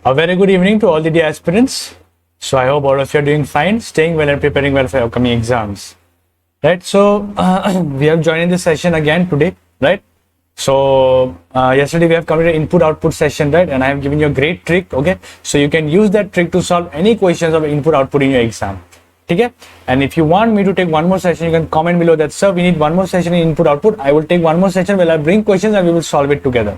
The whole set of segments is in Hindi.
A very good evening to all the dear aspirants. So I hope all of you are doing fine, staying well and preparing well for your upcoming exams. Right, so we have joined in this session again today, right? So yesterday we have completed input-output session, right? And I have given you a great trick, okay? So you can use that trick to solve any questions of input-output in your exam. Okay? And if you want me to take one more session, you can comment below that, sir, we need one more session in input-output. I will take one more session where I bring questions and we will solve it together.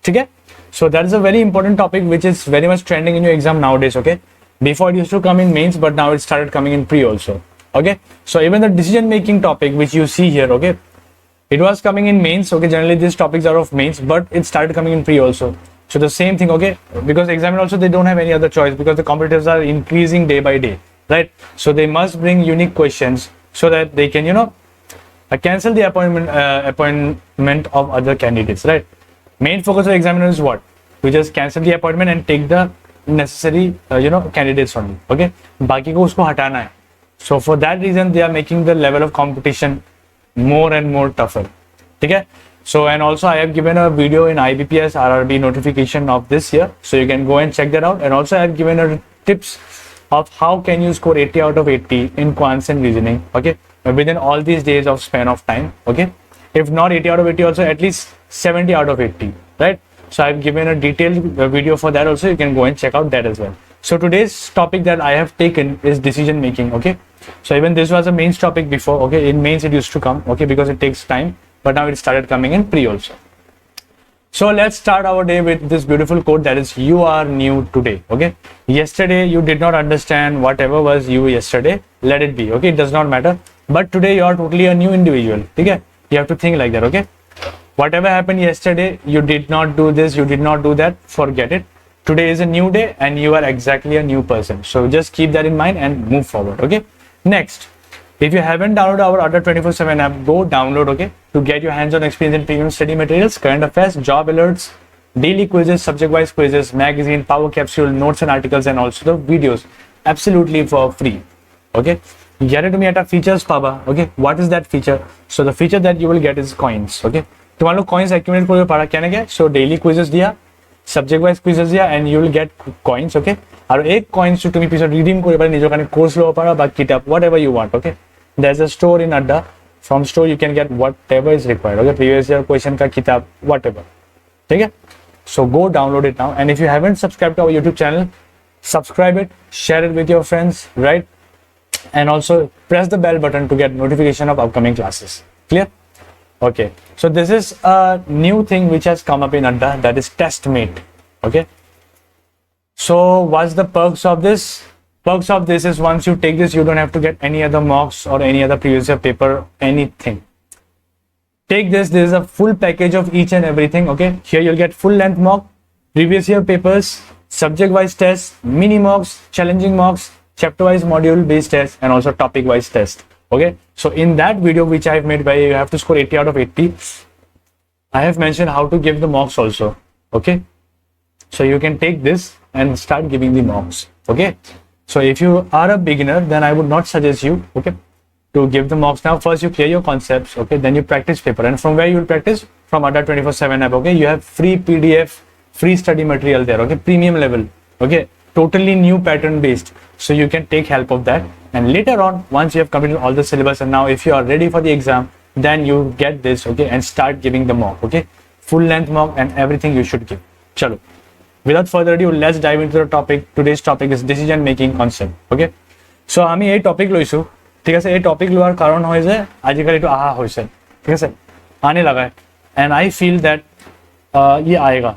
Okay? So that is a very important topic which is very much trending in your exam nowadays, okay? Before it used to come in mains, but now it started coming in pre also, okay? So even the decision making topic which you see here, okay? It was coming in mains, okay? Generally these topics are of mains, but it started coming in pre also. So the same thing, okay? Because examiner also, they don't have any other choice because the competitors are increasing day by day, right? So they must bring unique questions so that they can, cancel the appointment of other candidates, right? Main focus of examiner is what? To just cancel the appointment and take the necessary, candidates only. Okay, बाकी को उसको हटाना है. So for that reason, they are making the level of competition more and more tougher. ठीक है? So and also I have given a video in IBPS RRB notification of this year, so you can go and check that out. And also I have given a tips of how can you score 80 out of 80 in quants and reasoning. Okay, within all these days of span of time. Okay. If not 80 out of 80 also, at least 70 out of 80, right? So I've given a detailed video for that also. You can go and check out that as well. So today's topic that I have taken is decision making, okay? So even this was a mains topic before, okay? In mains it used to come, okay? Because it takes time, but now it started coming in pre also. So let's start our day with this beautiful quote that is, you are new today, okay? Yesterday you did not understand whatever was you yesterday, let it be, okay? It does not matter. But today you are totally a new individual, okay? You have to think like that, okay? Whatever happened yesterday, you did not do this, you did not do that, forget it. Today is a new day and you are exactly a new person. So just keep that in mind and move forward, okay? Next, if you haven't downloaded our Adda 24/7 app, go download, okay? To get your hands-on experience in premium study materials, current affairs, job alerts, daily quizzes, subject-wise quizzes, magazine, power capsule, notes and articles, and also the videos, absolutely for free, okay? Get it to me at a features paba, okay? What is that feature? So the feature that you will get is coins, okay? तुम्हारे लोग coins accumulate करो पारा क्या ना क्या? So daily quizzes दिया, subject wise quizzes दिया, and you will get coins, okay? और एक coins जो तुम्हें पिछले redeem करो पारा निजो काने course लो पारा बाकी किताब whatever you want, okay? There's a store in Adda. From store you can get whatever is required, okay? Previous year question का किताब whatever, ठीक है? So go download it now, and if you haven't subscribed to our YouTube channel, subscribe it, share it with your friends, right? And also press the bell button to get notification of upcoming classes. Clear? Okay, so this is a new thing which has come up in Adda, that is TestMate. Okay, so what's the perks of this? Perks of this is once you take this, you don't have to get any other mocks or any other previous year paper, anything. Take this, this is a full package of each and everything. Okay, here you'll get full length mock, previous year papers, subject wise tests, mini mocks, challenging mocks, chapter wise module based test, and also topic wise test. Okay, so in that video which I have made where you have to score 80 out of 80, I have mentioned how to give the mocks also. Okay, so you can take this and start giving the mocks. Okay, so if you are a beginner, then I would not suggest you, okay, to give the mocks now. First you clear your concepts, okay, then you practice paper. And from where you will practice? From Adda 24/7 app. Okay, you have free PDF, free study material there, okay, premium level, okay, totally new pattern based, so you can take help of that. And later on, once you have completed all the syllabus, and now if you are ready for the exam, then you get this, okay, and start giving the mock, okay, full length mock and everything you should give. Chalo, without further ado, let's dive into the topic. Today's topic is decision making concept. Okay, so আমি এই টপিক লৈছো, ঠিক আছে? এই টপিক লোৱাৰ কাৰণ হয় যে আজিকালি তো আহা হৈছে, ঠিক আছে, আনে লাগায়, and I feel that ये आएगा,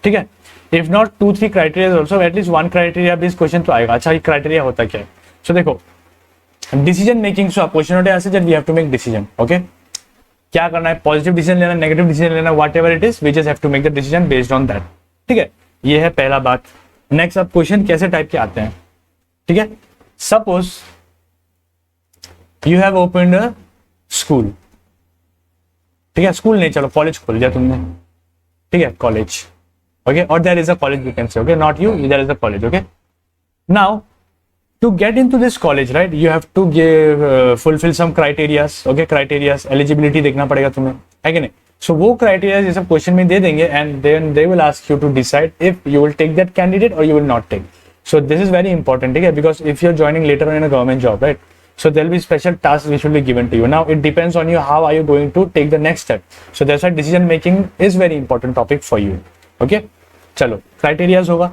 ठीक है? If not 2-3 criteria also, at least one criteria based question तो आएगा. अच्छा, ये criteria होता क्या है? So देखो, decision making, so question होते हैं ऐसे that we have to make decision, okay? क्या करना है? Positive decision लेना, negative decision लेना, whatever it is, we just have to make the decision based on that. ठीक है? ये है पहला बात. Next, अब question कैसे टाइप के आते हैं? ठीक है? Suppose you have opened a school. ठीक है? School नहीं, चलो college खोल दिया तुमने. ठीक है? College. Okay, or there is a college, you can say, okay, not you, there is a college. Okay, now to get into this college, right, you have to give fulfill some criterias. Okay, criterias, eligibility देखना पड़ेगा तुम्हें, है कि नहीं? सो वो क्राइटेरिया ये सब क्वेश्चन में दे देंगे and then they will ask you to decide if you will take that candidate और you will not take. So this is very important, ठीक है, because if you are joining letter on in a government job, right, so there will be special tasks which will be given to you. Now it depends on you how are you going to take the next step. So that's why decision making is very important topic for you. Okay, चलो क्राइटेरियाज होगा.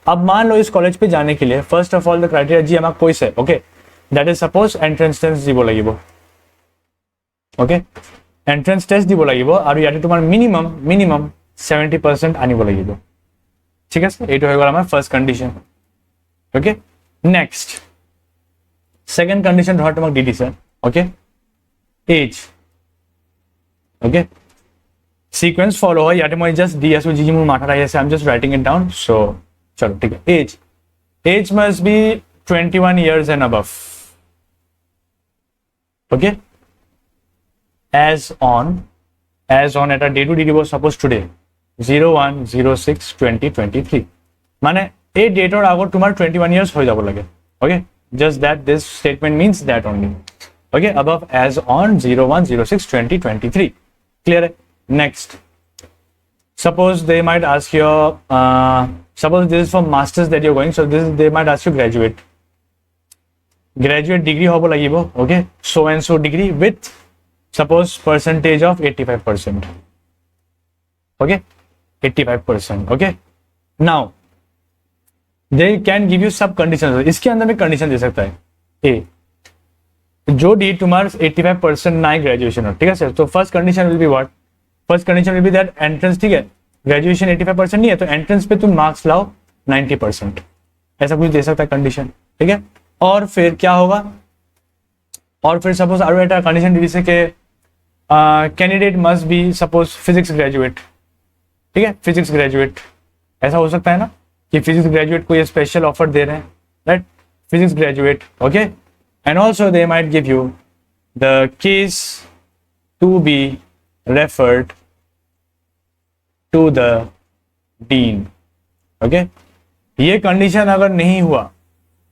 अब मान लो इस कॉलेज पे जाने के लिए first of all the criteria जी हमारा कोई से, okay, that is suppose entrance test দিব লাগিব, ওকে, এন্ট্রেন্স টেস্ট দিব লাগিব আৰু ইয়াতে তোমাৰ মিনিমাম 70% আনিব লাগিব, ঠিক আছে. এইটো হৈ গ'ল আমাৰ ফাৰ্ষ্ট কণ্ডিশ্যন. ওকে, নেক্সট সেকেন্ড কন্ডিশন ধর তোমাক দি দিছে, ওকে, এজ, ওকে, সিকোয়েন্স ফলো হয় ইয়াতে মই জাস্ট দি আছো যি মোৰ মাথাত আহি আছে, I am just writing it down. So চলো ঠিক আছে. Age must be 21 years and above, okay. as on এটা ডে টু ডি দিব, সাপোজ টুডে 01/06/2023, মানে এই ডেটৰ আগত তোমাৰ 21 years হৈ যাব লাগে, ওকে. Just that this statement means that only, okay, above as on 01/06/2023. Clear? Next, suppose they might ask you, suppose this is for masters that you're going, so this they might ask you graduate degree hobo lagibo, okay, so and so degree with suppose percentage of 85%, okay, 85%, okay. Now they can give you सब कंडीशन, इसके अंदर में कंडीशन दे सकता है ए जो डी तुम्हारा 85% ना ग्रेजुएशन हो, ठीक है सर. तो first condition will be what, first condition will be that entrance, ठीक है, ग्रेजुएशन 85% नहीं है तो एंट्रेंस पे तुम मार्क्स लाओ 90%, ऐसा कुछ दे सकता है कंडीशन, ठीक है. और फिर क्या होगा, और फिर सपोज और एक कंडीशन दी से कि candidate must be suppose physics graduate, ठीक है, फिजिक्स ग्रेजुएट, ऐसा हो सकता है ना कि फिजिक्स ग्रेजुएट को ये स्पेशल ऑफर दे रहे हैं, right, physics graduate, okay. And also they might give you the case to be referred to the dean, okay. ये कंडीशन अगर नहीं हुआ,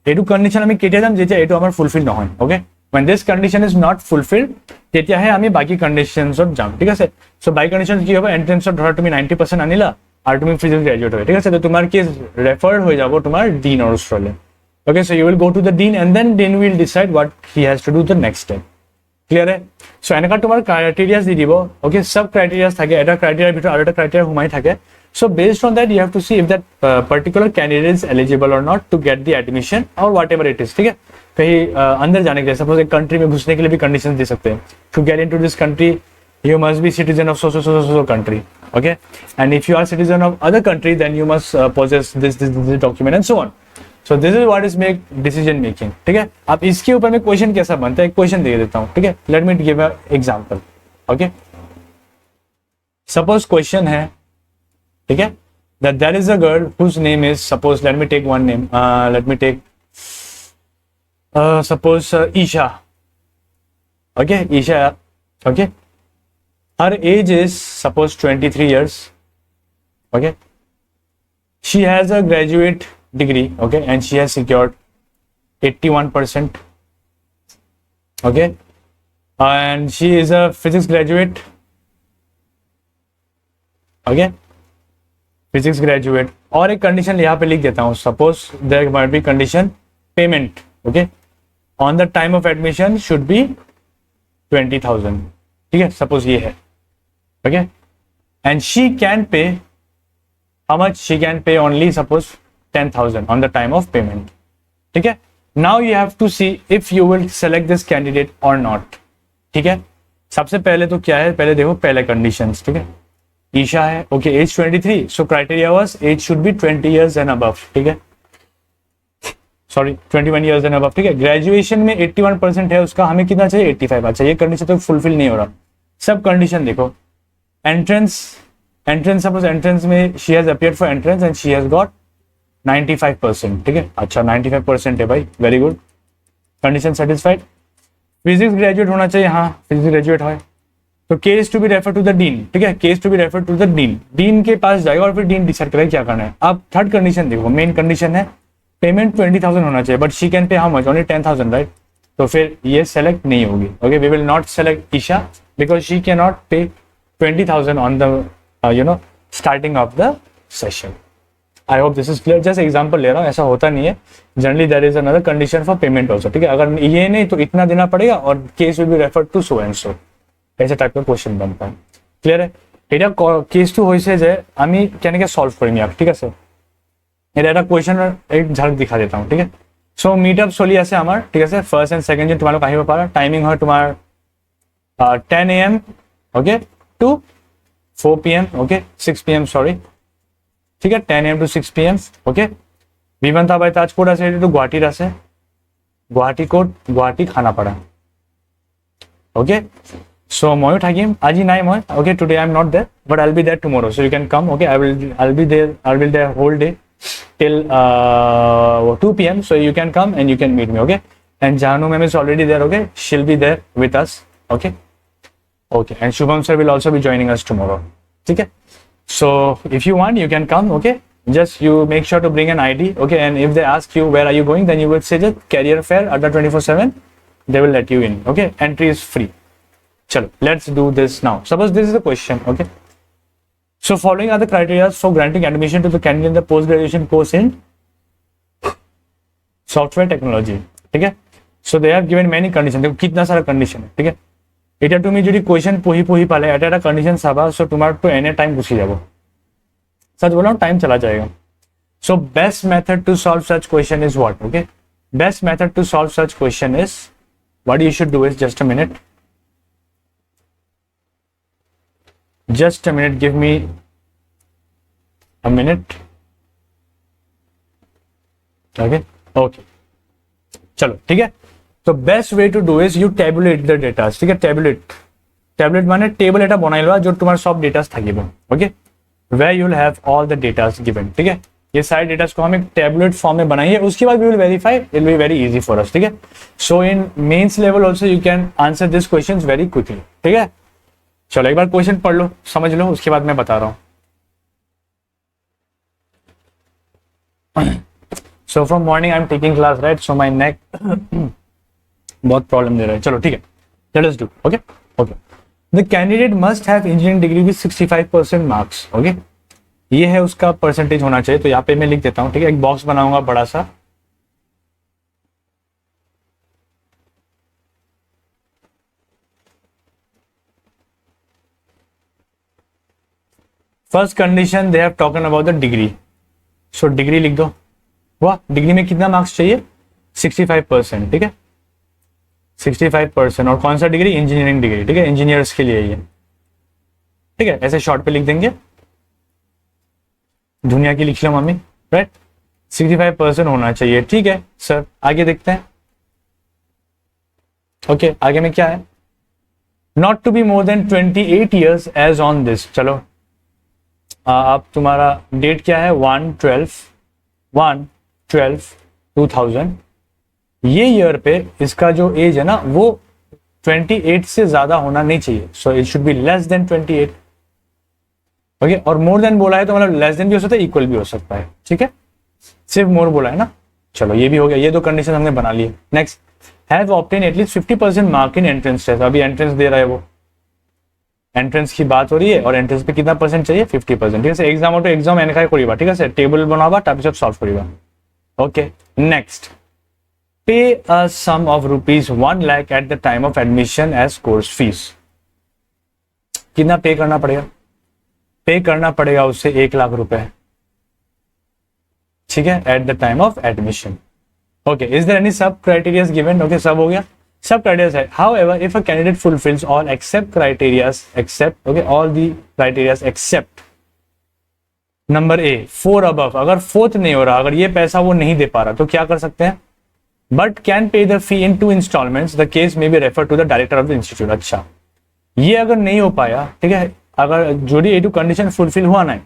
এইটো कंडीशन আমি কেতিয়া যাম যেতিয়া এইটো আমাৰ ফুলফিল নহয়, ওকে. when this condition is not fulfilled তেতিয়াহে আমি বাকি কন্ডিশনছত যাম, ঠিক আছে. সো বাই কন্ডিশন কি হবে, এন্ট্রেন্সত ধৰা তুমি 90% আনিলা আর তুমি ফিজিক্স গ্রাজুয়েট হয়, ঠিক আছে, তো তোমার কেস রেফার্ড হয়ে যাব তোমার ডিনৰ ওচৰলৈ, okay. So you will go to the dean and then dean will decide what he has to do the next step. Clear হে? সো এনেকা তোমাৰ ক্ৰাইটেৰিয়াছ দি দিব, ওকে. সব ক্ৰাইটেৰিয়াছ থাকে, এটা ক্ৰাইটেৰিয়াৰ ভিতৰত আৰু এটা ক্ৰাইটেৰিয়া সোমাই থাকে. So based on that you have to see if that particular candidate is eligible or not to get the admission or whatever it is, ठीक है. कहीं अंदर जाने के लिए सपोज एक कंट्री में घुसने के लिए भी कंडीशंस दे सकते हैं. To get into this country you must be citizen of so country, okay, and if you are citizen of other country then you must possess this document and so on. So this is what is make decision making, ठीक है. अब इसके ऊपर में क्वेश्चन कैसा बनता है, एक क्वेश्चन दे देता हूँ, ठीक है. Let me give a example, okay. Suppose question है, ठीक है, that there is a girl whose name is, suppose let me take one name, let me take suppose Isha, okay, Isha, okay. Her age is suppose 23 years, okay. She has a graduate degree, okay, and she has secured 81%, okay, and she is a physics graduate, okay, physics graduate. और एक कंडीशन यहाँ पे लिख देता हूँ, suppose there might be condition payment, okay, on the time of admission should be 20,000, ठीक है, सपोज ये है, okay. And she can pay how much, she can pay only suppose 10,000 on the time of payment, ठीक है. Now you have to see if you will select this candidate और नॉट, ठीक है. सबसे पहले तो क्या है, पहले देखो पहले कंडीशंस, ठीक है. ईशा है, okay, age 23, so criteria was age should be 20 years and above, ठीक है, सॉरी 21 years एंड अबव, ठीक है. ग्रेजुएशन में 81% है उसका, हमें कितना चाहिए 85. अच्छा, ये कंडीशन तो फुलफिल नहीं हो रहा. सब कंडीशन देखो, एंट्रेंस सपोज एंट्रेंस में she has appeared for entrance and she has got 95%, ठीक है. अच्छा 95% है भाई, very good, condition satisfied. Physics graduate होना चाहिए, हाँ फिजिक्स ग्रेजुएट है. तो case to be refer to the dean, ठीक है, case to be refer to the dean के पास जाएगा और फिर डीन डिसाइड करेगा क्या करना है. अब थर्ड कंडीशन देखो, मेन कंडीशन है पेमेंट 20,000 होना चाहिए, but she can pay how much, only 10,000, right. तो फिर ये सेलेक्ट नहीं होगी, okay. We will not select Isha because she can not pay 20,000 on the starting of the session. I hope this is clear. जैसे एग्जाम्पल ले रहा हूँ, ऐसा होता नहीं है. Generally there is another condition for payment also. ठीक है, अगर ये नहीं तो इतना देना पड़ेगा और case will be refer to so and so. ऐसे टाइप का क्वेश्चन बनता है. क्लियर है? এটা কেস টু হয়েছে যে আমি কেনেকে সলভ কৰিম ইয়াক. ঠিক আছে, এটা কুৱেশ্যনৰ এক ঝালক দেখা দেতা हूँ. ঠিক আছে, সো মিট আপ চলি আছে আমাৰ. ঠিক আছে, ফাৰ্ষ্ট এণ্ড ছেকেণ্ড দিন তোমালোক আহিব পাৰা. টাইমিং হয় তোমাৰ 10 AM okay to 4 PM okay 6 PM sorry. ठीक है, 10 AM to 6 PM ओके. বিমানটা বাই তাজপুৰ আছে, এইটো গুৱাহাটীত আছে. Guwahati code, Guwahati Khanapara. Okay, so ময়ো থাকিম আজি নাই মই. okay, today I'm not there but I'll be there tomorrow, so you can come. okay, I'll be there whole day till 2 PM, so you can come and you can meet me. okay, and Jahanu ma'am is already there. okay, she'll be there with us. okay, and Shubham sir will also be joining us tomorrow. okay, so if you want you can come. okay, just you make sure to bring an ID. okay, and if they ask you where are you going, then you would say that career fair under 24/7. they will let you in. okay, entry is free. Chalo, let's do this now. Suppose this is a question. okay, so following are the criteria for granting admission to the candidate in the post graduation course in software technology. ठीक है, so they have given many conditions. देखो कितना सारा कंडीशन है. ठीक है, এটা তুমি যদি কোয়েশ্চন পঢ়ি পালে এটা একটা কন্ডিশন চাবা, সো তোমার তো এনে টাইম গুছি যাব. सच बोल रहा हूँ, टाइम चला जाएगा. so best method to solve such question is what? okay, best method to solve such question is what you should do is just a minute. Give me a minute. okay, चलो ठीक है. तो best way to do is you tabulate the data. ठीक है, टेबुलेट माने टेबल এটা বনাই লওয়া जो তোমার সব डेटास থাকিব. Okay, where you will have all the datas given. ठीक है, ये सारे डेटास को हम एक टेबुलेट फॉर्म में बनाएंगे, उसके बाद we will verify. It will be very easy for us. ठीक है, so in mains level also you can answer this questions very quickly. ठीक है, चलो एक बार क्वेश्चन पढ़ लो, समझ लो, उसके बाद मैं बता रहा हूं. So from morning I am taking class right, so my नेक बहुत प्रॉब्लम दे रहा है. चलो ठीक है, let us do. Okay, the candidate must have engineering degree with 65% marks. Okay, ये है उसका परसेंटेज होना चाहिए. तो यहाँ पे मैं लिख देता हूँ. ठीक है, एक बॉक्स बनाऊंगा बड़ा सा. First condition they have token about the degree. So degree लिख दो. वाह, डिग्री में कितना मार्क्स चाहिए? 65%. ठीक है, 65%. और कौन सा डिग्री? Engineering degree. ठीक है, इंजीनियर्स के लिए ये. ठीक है, ऐसे शॉर्ट पे लिख देंगे. दुनिया की लिख लो मम्मी. राइट, 65% होना चाहिए. ठीक है सर, आगे देखते हैं. ओके, आगे में क्या है? Not to be more than 28 years age on this. चलो अब तुम्हारा डेट क्या है? 1/12/2000. ये ईयर पे इसका जो एज है ना वो 28 से ज्यादा होना नहीं चाहिए. So it should be less than 28. Okay, और मोर देन बोला है तो मतलब लेस देन भी हो सकता है, इक्वल भी हो सकता है. ठीक है, सिर्फ मोर बोला है ना. चलो ये भी हो गया. ये दो कंडीशन हमने बना लिए. Next, have obtain at least 50% mark in entrance test. अभी एंट्रेंस दे रहा है वो, एंट्रेंस की बात हो रही है और एंट्रेंस पे कितना परसेंट चाहिए? 50%. ठीक है, एग्जाम तो एग्जाम एनकाय करिबा. ठीक है, टेबल बनाबा तारपिছত सॉल्व करिबा. Okay, next, pay a sum of ₹1 lakh at the time of admission as course fees. कितना पे करना पड़ेगा? पे करना पड़ेगा उससे 1 लाख रुपए. ठीक है, at the time of admission. Okay, is there any sub criterias given? Okay, सब हो गया. सब क्राइटेरियाज है. However, if a candidate fulfills all except all the criteria except number A 4 above, अगर 4th नहीं हो रहा, अगर ये पैसा वो नहीं दे पा रहा तो क्या कर सकते हैं? But can pay the fee in 2 installments. The case में be refer to the director of the institute. अच्छा, ये अगर नहीं हो पाया, ठीक है, अगर जोड़ी एटू कंडीशन फुलफिल हुआ ना,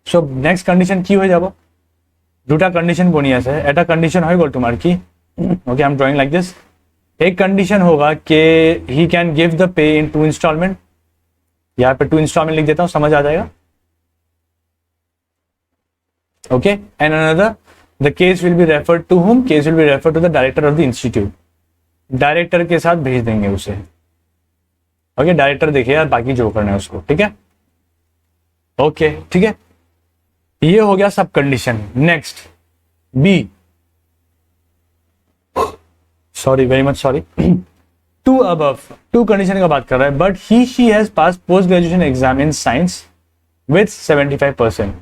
सो नेक्स्ट कंडीशन की हो যাব? দুটা कंडीशन बनी আছে. এটা कंडीशन हो गल तुम्हार की. Okay, I am drawing like this. एक कंडीशन होगा कि he can give the pay in 2 installment. यहाँ पे 2 installment लिख देता हूँ, समझ आ जाएगा. Okay, and another, the case will be referred to whom? Case will be referred to the director of the institute. Director के साथ भेज देंगे उसे. ओके डायरेक्टर देखे यार, बाकी जो करना है उसको, ठीक है। ओके ठीक है, ये हो गया सब condition. Next B, sorry very much sorry, to above, to condition का बात कर रहा है, but he she has pass post graduation exam in science with 75%।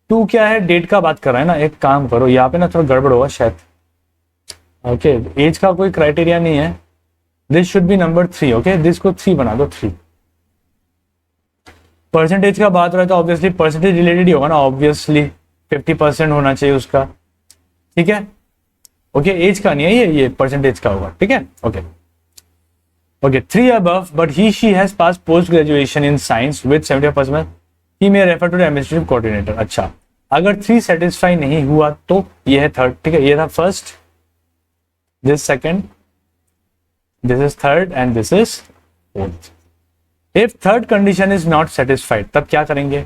Two क्या है, डेट का बात कर रहा है ना। एक काम करो, यहाँ पे ना थोड़ा गड़बड़ होगा शायद। ओके एज का कोई क्राइटेरिया नहीं है, this should be number 3। Okay this को 3 बना दो, 3। परसेंटेज का बात हो रहा है तो ऑब्वियसली परसेंटेज रिलेटेड ही होगा ना, ऑब्वियसली 50% होना चाहिए उसका, ठीक है। ओके एज का नहीं है ये परसेंटेज का होगा, ठीक है। Okay okay 3 above, but he she has passed post graduation in science with 75%. He may refer to the administrative coordinator. अच्छा, अगर 3 सेटिस्फाई नहीं हुआ तो ये है थर्ड, ठीक है। ये था first, this second, this is third and this is fourth. If third condition is not satisfied, तब क्या करेंगे?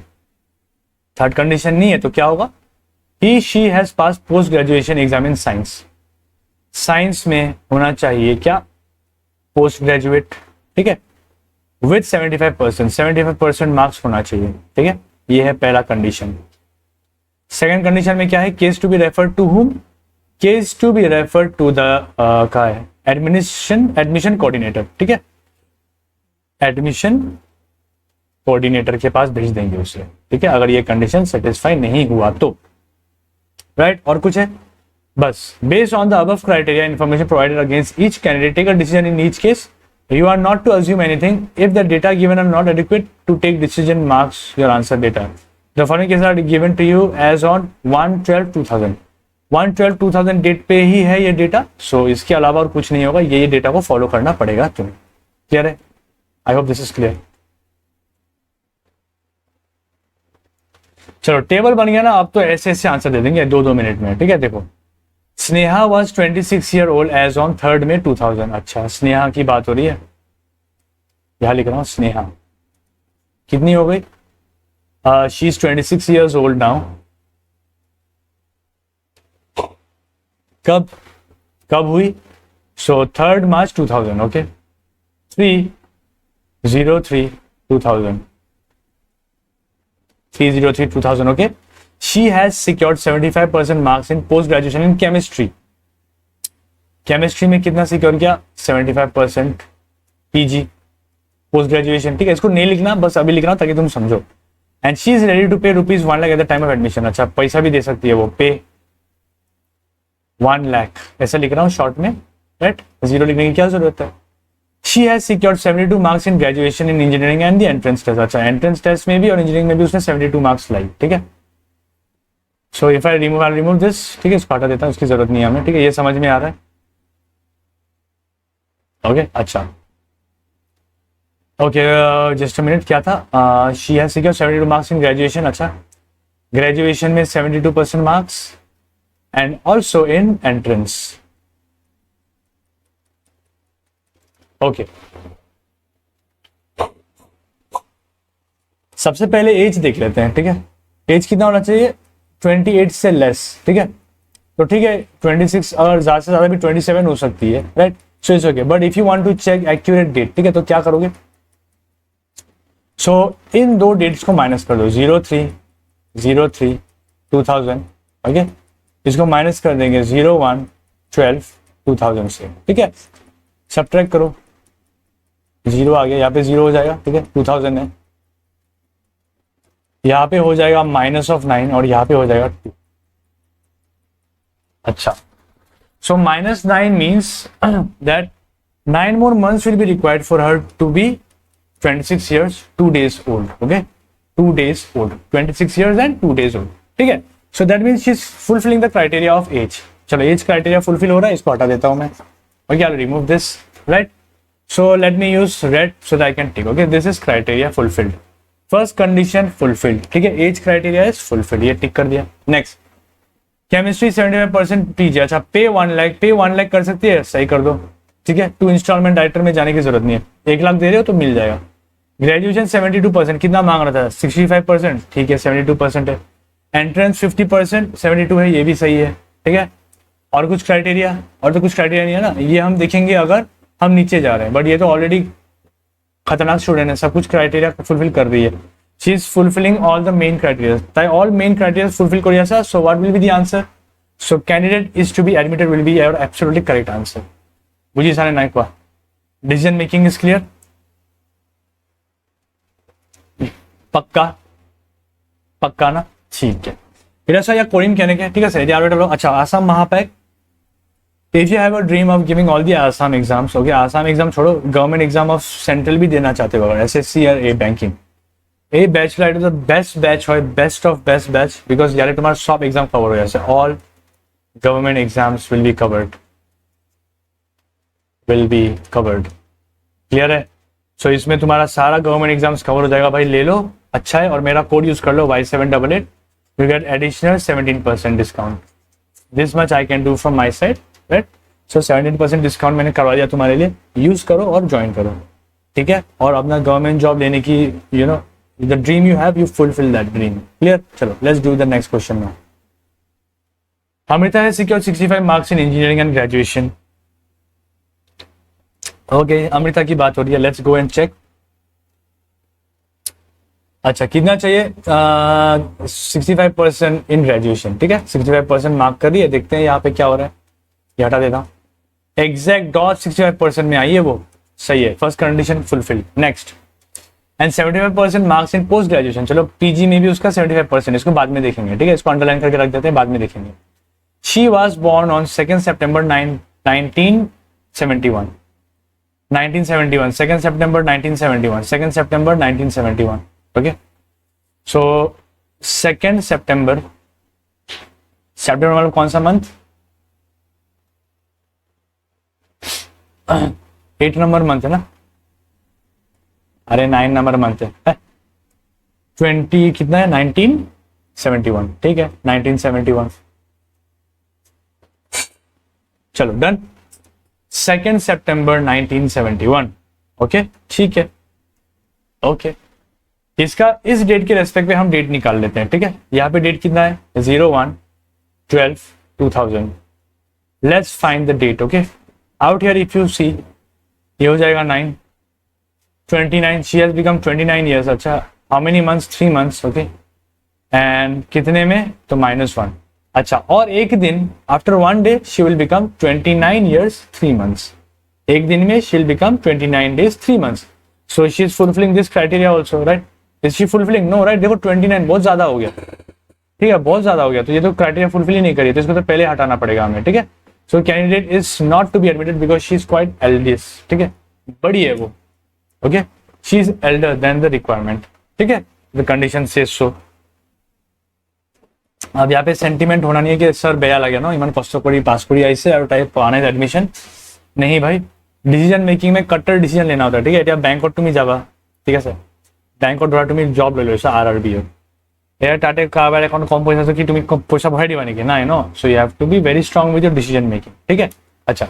थर्ड कंडीशन नहीं है तो क्या होगा? he she has passed post graduation exam in science. Science में होना चाहिए क्या? पोस्ट ग्रेजुएट, ठीक है, विथ 75%, 75% मार्क्स होना चाहिए, ठीक है। ये है पहला कंडीशन। सेकंड कंडीशन में क्या है? Case to be refer to whom, case to be refer to the क्या है, एडमिशन कोऑर्डिनेटर, ठीक है। एडमिशन कोऑर्डिनेटर के पास भेज देंगे उसे, ठीक है, अगर ये कंडीशन सेटिस्फाई नहीं हुआ तो, राइट। और कुछ है? बस based on the above criteria information provided against each candidate take a decision in each case, you are not to assume anything if the data given are not adequate to take decision marks your answer data. The following cases are given to you as on 1/12/2000, 1/12/2000 date पे ही है ये डेटा, सो इसके अलावा और कुछ नहीं होगा, ये डेटा को फॉलो करना पड़ेगा तुम्हें। क्लियर है? I hope this is clear. चलो टेबल बन गया ना, अब तो ऐसे ऐसे आंसर दे देंगे 2-2 मिनट में, ठीक है। देखो Sneha was 26 year old age on 3rd May 2000। अच्छा स्नेहा की बात हो रही है, यहां लिख रहा हूं स्नेहा कितनी हो गई? She is 26 years old now. कब हुई? सो 3rd March 2000, okay 3/03/2000, 3/03/2000, okay. She has secured 75% marks in post graduation in chemistry. Chemistry में कितना सिक्योर किया? 75% पीजी पोस्ट ग्रेजुएशन, ठीक है। इसको नहीं लिखना, बस अभी लिखना ताकि तुम समझो। And she is ready to pay ₹1 lakh at the time of admission. अच्छा पैसा भी दे सकती है वो, पे 1 लाख ऐसा लिख रहा हूँ शॉर्ट में, राइट, जीरो लिखने की क्या जरूरत है। She has secured 72 marks in graduation in engineering and the entrance test. अच्छा entrance test में भी और engineering में भी उसने 72 marks लाई, ठीक है। So if I remove, I'll remove this, ठीक है, इसको हटा देता हूँ, उसकी जरूरत नहीं है हमें, ठीक है। ये समझ में आ रहा है? ओके अच्छा ओके जस्ट अ मिनट, क्या था? she has secured 72 marks in graduation। अच्छा ग्रेजुएशन में 72% marks and also in entrance. Okay सबसे पहले एज देख लेते हैं, ठीक है। एज कितना होना चाहिए? 28 से लेस, ठीक है। तो ठीक है 26, अगर ज्यादा से ज्यादा भी 27 हो सकती है, right, so it's okay. But if you want to check accurate date, ठीक है, तो क्या करोगे? सो इन दो डेट्स को माइनस कर दो, 03/03/2000, ओके। इसको माइनस कर देंगे 01/12/2000 से, ठीक है। सब्ट्रैक्ट करो, 0 आ गया, यहाँ पे 0 हो जाएगा, ठीक है। 2000 है, यहाँ पे हो जाएगा -9 और यहाँ पे हो जाएगा 2। अच्छा सो -9 means that 9 more months will be required for her to be 26 years 2 days old, okay, 2 days old, 26 years and 2 days old, ठीक है। so that means she is fulfilling the criteria of age। चलो एज क्राइटेरिया फुलफिल हो रहा है, इसको हटा देता हूं मैं, okay, I'll remove this, right। so let me use red so that I can tick, okay, this is criteria fulfilled, first condition fulfilled, ठीक है। एज क्राइटेरिया इज फुलफिल्ड, ये टिक कर दिया। Next chemistry 75% PG. अच्छा पे 1 लाख, पे 1 लाख कर सकती है, सही कर दो, ठीक है। 2 इंस्टॉलमेंट डायरेक्टर में जाने की जरूरत नहीं है, 1 लाख दे रहे हो तो मिल जाएगा। ग्रेजुएशन 72%, कितना मांग रहा था? 65%, ठीक है 72% है। एंट्रेंस 50%, 72 है, ये भी सही है, ठीक है। और कुछ क्राइटेरिया? और तो कुछ क्राइटेरिया नहीं है ना, ये हम देखेंगे अगर हम नीचे जा रहे हैं, बट ये तो ऑलरेडी खतरनाक स्टूडेंट है, सब कुछ क्राइटेरिया फुलफिल कर रही है, she is fulfilling all the main criteria, তাই all main criteria fulfill করে আসা, so what will be the answer? So candidate is to be admitted will be your absolutely correct answer. বুঝি সারে নাই কোয়া, decision making is clear? पक्का पक्का ना, ठीक है। এটা স্যার ইয়া করিম কেন কে, ঠিক আছে, এই যে আরো এটা হলো, আচ্ছা Assam মহাপ্যাক, if you have a dream of giving all the Assam exams, okay, Assam exam छोड़ो, गवर्नमेंट एग्जाम ऑफ सेंट्रल भी देना चाहते हो अगर एसएससी या ए बैंकिंग, এই ব্যাচটা এটা তো বেস্ট ব্যাচ হয়, best of best batch, because ইয়ারে তোমার সব এক্সাম কভার হয়ে আছে, all government exams will be covered, clear है? सो इसमें तुम्हारा सारा गवर्नमेंट एग्जाम्स कवर हो जाएगा भाई, ले लो, अच्छा है, और मेरा कोड यूज कर लो Y788, you get additional 17% discount, this much I can do from my side, right? So 17% discount मैंने करवा दिया तुम्हारे लिए, यूज करो और ज्वाइन करो, ठीक है? और अपना गवर्नमेंट जॉब लेने की, you know, the dream you have, you fulfil that dream, clear? चलो let's do the next question now. Amrita has secured 65 marks in engineering and graduation. Okay, Amrita की बात हो रही है, लेट्स गो एंड चेक। अच्छा कितना चाहिए? 65% इन ग्रेजुएशन, ठीक है, 65% मार्क कर रही है, देखते हैं यहाँ पे क्या हो रहा है, ये हटा देता हूँ, एग्जैक्ट डॉट 65% में आई है वो, सही है, first condition fulfil. Next, and 75% marks in post graduation, चलो पीजी में भी उसका 75%, इसको बाद में देखेंगे, ठीक है, इसको अंडरलाइन करके रख देते हैं, बाद में देखेंगे। She was born on 2 September 1971, 2 September 1971, 2 September 1971, okay. So 2 September, September मतलब कौन सा मंथ? 8 नंबर मंथ है ना, अरे 9 नंबर मंथ है, 20 कितना है, 1971, ठीक है, 1971, चलो डन, 2 September 1971, ओके, ठीक है, ओके। इसका इस डेट के रेस्पेक्ट पे हम डेट निकाल लेते हैं, ठीक है, यहाँ पे डेट कितना है, 01/12/2000, let's find the date, okay. Out here if you see, ये हो जाएगा 9, 29, शी हैज बिकम 29 ईयर्स, अच्छा how many months, 3 months, okay, and कितने में, तो -1, अच्छा, और एक दिन, after 1 day she will become 29 years 3 months, एक दिन में she will become 29 days 3 months, so she is fulfilling this criteria also, right? Is she fulfilling? No, right? देखो 29 बहुत ज्यादा हो गया, ठीक है, बहुत ज्यादा हो गया, तो ये तो क्राइटेरिया फुलफिल ही नहीं करी, तो इसको तो पहले हटाना पड़ेगा हमें, ठीक है। So candidate is not to be admitted because she is quite elderly, ठीक है, बड़ी है वो, okay, she is elder than the requirement, ठीक है, द कंडीशन सेज सो। अब यहाँ पे सेंटिमेंट होना नहीं है कि सर बेया लगे ना, इमान कष्ट करी पास करी ऐसे और टाइप आने एडमिशन नहीं भाई, डिसीजन मेकिंग में कट्टर डिसीजन लेना होता है, ठीक है, এটা ব্যাংকত তুমি যাবা, ঠিক আছে, ব্যাংকত ধৰা তুমি জব লৈ লৈছা RRB, এয়া তাতে কাবাৰ এখন কম পইচা আছে কি তুমি পইচা ভৰাই দিবা নেকি, নাই ন, so you have to be very strong with your decision making, ठीक है। अच्छा,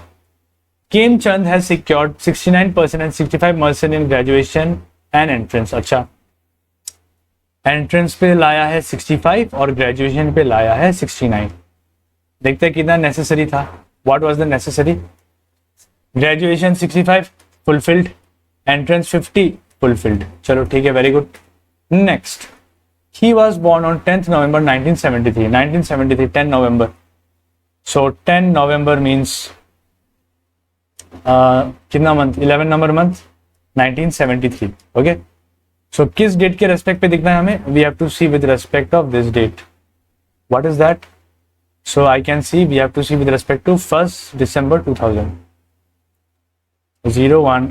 Kemchand has secured 69% and 65% in graduation and entrance, अच्छा एंट्रेंस पे लाया है 65 और ग्रेजुएशन पे लाया है 69, देखते हैं कितना नेसेसरी था, what was the necessary? Graduation 65 fulfilled, entrance 50 fulfilled, चलो ठीक है, very good. Next, he was born on 10 November 1973, 10 November, so 10 November means कितना month, 11 number month, 1973, okay. So किस डेट के रेस्पेक्ट पे दिखना है हमें, we have to see with respect of this date, what is that? So I can see, we have to see with respect to 1 December 2000, 01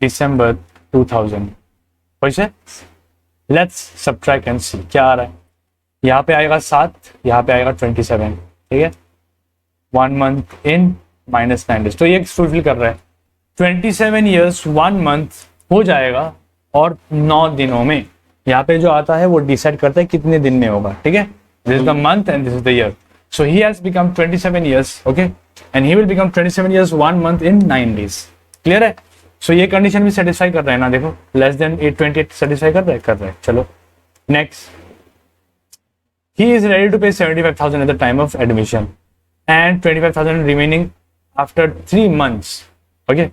December 2000, वैसे लेट्स सब्ट्रैक्ट एंड सी क्या आ रहा है, यहाँ पे आएगा 7, यहाँ पे आएगा 27, ठीक है, 1 month इन -9 days, तो ये फुलफिल कर रहा है, 27 years 1 month हो जाएगा, और 9 दिनों में, यहाँ पे जो आता है वो डिसाइड करता है कितने दिन में होगा, ठीक है, this is the month and this is the year, so he has become 27 years, okay, and he will become 27 years 1 month in 9 days, clear है? सो ये कंडीशन भी सेटिस्फाई कर रहा है ना, देखो लेस देन 828 सेटिस्फाई कर रहा है, चलो next, he is ready to pay 75,000 at the time of admission and 25,000 remaining after 3 months, okay,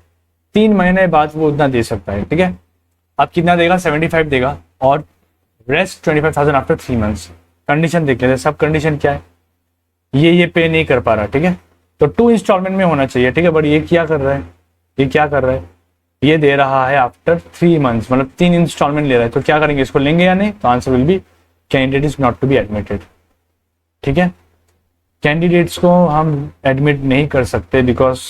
3 महीने बाद वो उतना दे सकता है, ठीक है, अब कितना देगा, 75 देगा, और रेस्ट 25,000 आफ्टर 3 मंथ्स। कंडीशन देख लेते हैं, सब कंडीशन क्या है, ये पे नहीं कर पा रहा, ठीक है, तो 2 इंस्टॉलमेंट में होना चाहिए, ठीक है, बट ये क्या कर रहा है, ये क्या कर रहा है, ये दे रहा है आफ्टर 3 मंथ्स, मतलब 3 इंस्टॉलमेंट ले रहा है, तो क्या करेंगे, इसको लेंगे या नहीं, तो answer will be candidate is not to be admitted, ठीक है। कैंडिडेट्स को हम एडमिट नहीं कर सकते बिकॉज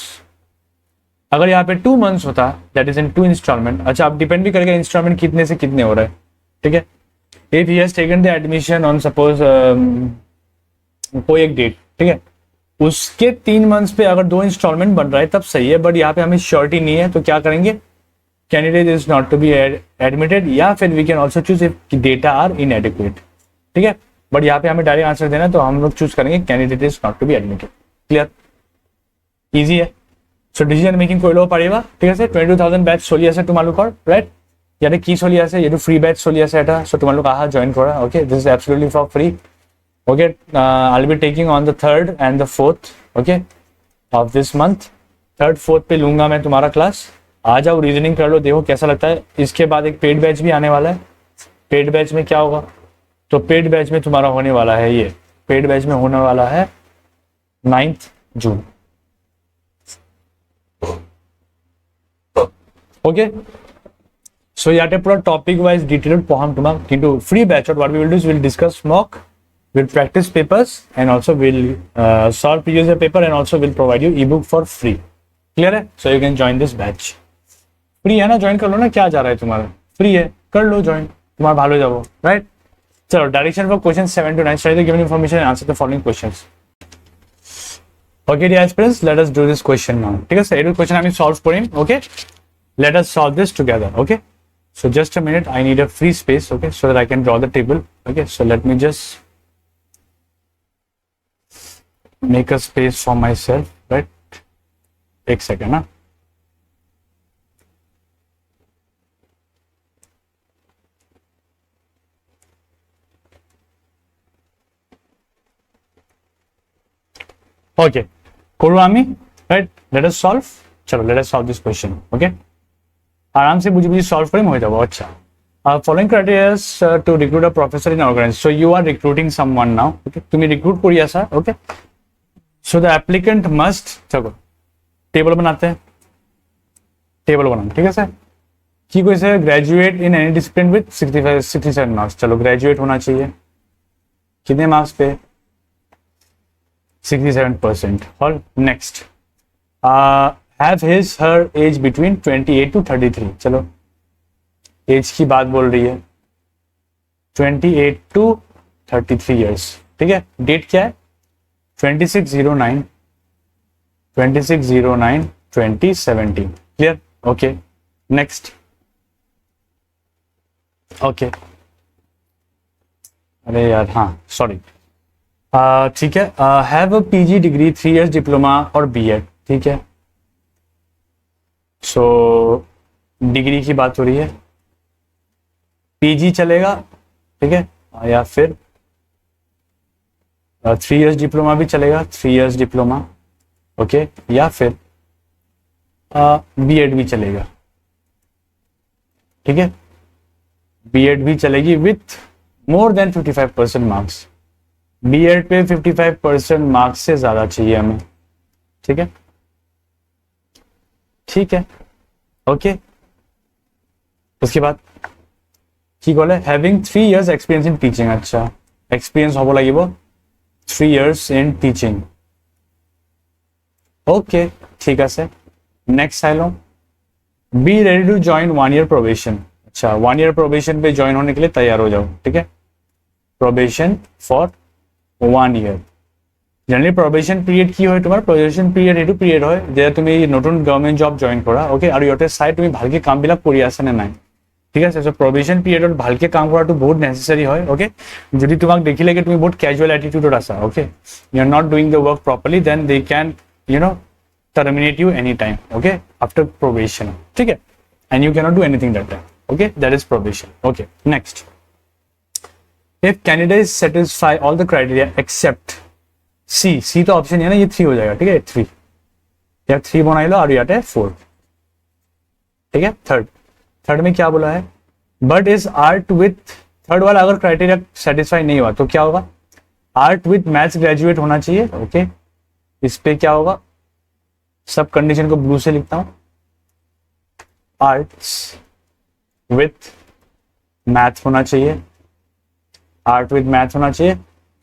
अगर यहाँ पे 2 मंथ्स होता, दैट इज इन 2 इंस्टॉलमेंट, अच्छा आप डिपेंड भी करेगा इंस्टॉलमेंट कितने से कितने हो रहा है, ठीक है। If he has taken the admission on suppose कोई एक डेट, ठीक है, उसके 3 मंथ्स पे अगर 2 इंस्टॉलमेंट बन रहा है तब सही है, बट यहाँ पे हमें श्योरिटी नहीं है, तो क्या करेंगे, candidate is not to be admitted, या फिर we can also choose if data are inadequate, ठीक है, बट यहाँ पे हमें डायरेक्ट आंसर देना है, तो हम लोग चूज करेंगे candidate is not to be admitted. Clear, easy है। सो डिसीजन मेकिंग করব পাৰিবা, ঠিক আছে। 22,000 বেচ চলি আছে তোমালোকৰ, ৰাইট, ইয়াতে কি চলি আছে, এইটো ফ্ৰী বেচ চলি আছে এটা, সো তোমালোক আহা জয়েন কৰা, okay, this is absolutely for free, okay. I will be taking on the 3rd and the 4th, okay, of this month. 3rd 4th पे लूंगा मैं तुम्हारा क्लास, आ जाओ, रीजनिंग कर लो, देखो कैसा लगता है। इसके बाद एक पेड बैच भी आने वाला है। पेड बैच में क्या होगा, तो पेड बैच में तुम्हारा होने वाला है, ये पेड बैच में होने वाला है 9th जून, ओके। सो ইয়াতে পুরো টপিক ওয়াইজ ডিটেইলড পঢ়াম তোমাক, কিন্তু free ব্যাচত what we will do is we'll discuss mock, we'll practice papers, and also we'll solve previous year paper, and also we'll provide you ebook for free। Clear है, so you can join this batch। Free है ना, ज्वाइन कर लो ना, क्या जा रहा है तुम्हारा, फ्री है, कर लो ज्वाइन, तुम्हारा ভালো যাবো, राइट। चलो, direction for question 7 to 9, study the given information and answer the following questions। Okay dear aspirants, let us do this question now, ঠিক আছে। এই question আমি solve Karim, okay, let us solve this together, okay। So just a minute, I need a free space, okay, so that I can draw the table, okay। So let me just make a space for myself, right, एक second ना। Okay, करो आमी, right, let us solve, चलो let us solve this question, okay। आराम से बुझी बुझी सॉल्व करें हो जाओ, अच्छा। Following criteria to recruit a professor in organisation, so you are recruiting someone now, okay, तुम्हें रिक्रूट करी आसा, okay. So the applicant must, चलो टेबल बनाते हैं, टेबल बनाना, ठीक है सर। की कोई से graduate in any discipline with 67 marks, चलो ग्रेजुएट होना चाहिए, कितने मार्क्स पे, 67%। और next, have his her age between 28 to 33, चलो एज की बात बोल रही है, 28 to 33 years, ठीक है। डेट क्या है, 26/09/2017, क्लियर, ओके। नेक्स्ट, ओके, अरे यार हाँ सॉरी, ठीक है। Have a PG degree, 3 years diploma और बीएड, ठीक है। सो डिग्री की बात हो रही है, पीजी चलेगा, ठीक है, या फिर 3 years डिप्लोमा भी चलेगा, 3 years डिप्लोमा, ओके, या फिर बीएड भी चलेगा, ठीक है। बीएड भी चलेगी with more than 55% marks, BEd पे 55% मार्क्स से ज्यादा चाहिए हमें, ठीक है, ठीक है, ओके। उसके बाद কি বলে, having 3 years experience in teaching, अच्छा एक्सपीरियंस হব লাগিব 3 years इन टीचिंग, ओके, ठीक আছে। नेक्स्ट চাই লওঁ, be ready to join 1 year probation, अच्छा 1 year प्रोबेशन पे ज्वाइन होने के लिए तैयार हो जाओ, ठीक है। Probation for 1 year, generally probation period কি হয় তোমাৰ, प्रोबेशन पिरियड এটো পিরিয়ড হয় যে তুমি নতুন গভর্নমেন্ট জব জয়েন কৰা, ওকে, আৰু ইয়াতে চাই তুমি ভালকে কামবিলাক কৰি আছা নে নাই, ঠিক আছে। সো प्रोबेशन পিরিয়ডত ভালকে কাম কৰাটো বহুত নেসেসারি হয়, ওকে। যদি তোমাক দেখিলে কি তুমি বহুত ক্যাজুয়াল অ্যাটিটিউডত আছা, okay, you are not doing the work properly, then they can terminate you anytime, okay, after probation, ठीक है, and you cannot do anything that time, okay, that is probation, okay। Next, if candidates satisfy all the criteria except सी तो ऑप्शन है ना, ये 3 हो जाएगा, ठीक है, 3 या 3 बना लो और यहाँ 4, ठीक है। थर्ड में क्या बोला है, but is art with, third वाला अगर क्राइटेरिया सेटिस्फाई नहीं हुआ तो क्या होगा, आर्ट विथ मैथ्स ग्रेजुएट होना चाहिए। ओके, इस पे क्या होगा, सब कंडीशन को ब्लू से लिखता हूं, आर्ट्स विथ मैथ होना चाहिए, आर्ट विथ मैथ होना चाहिए,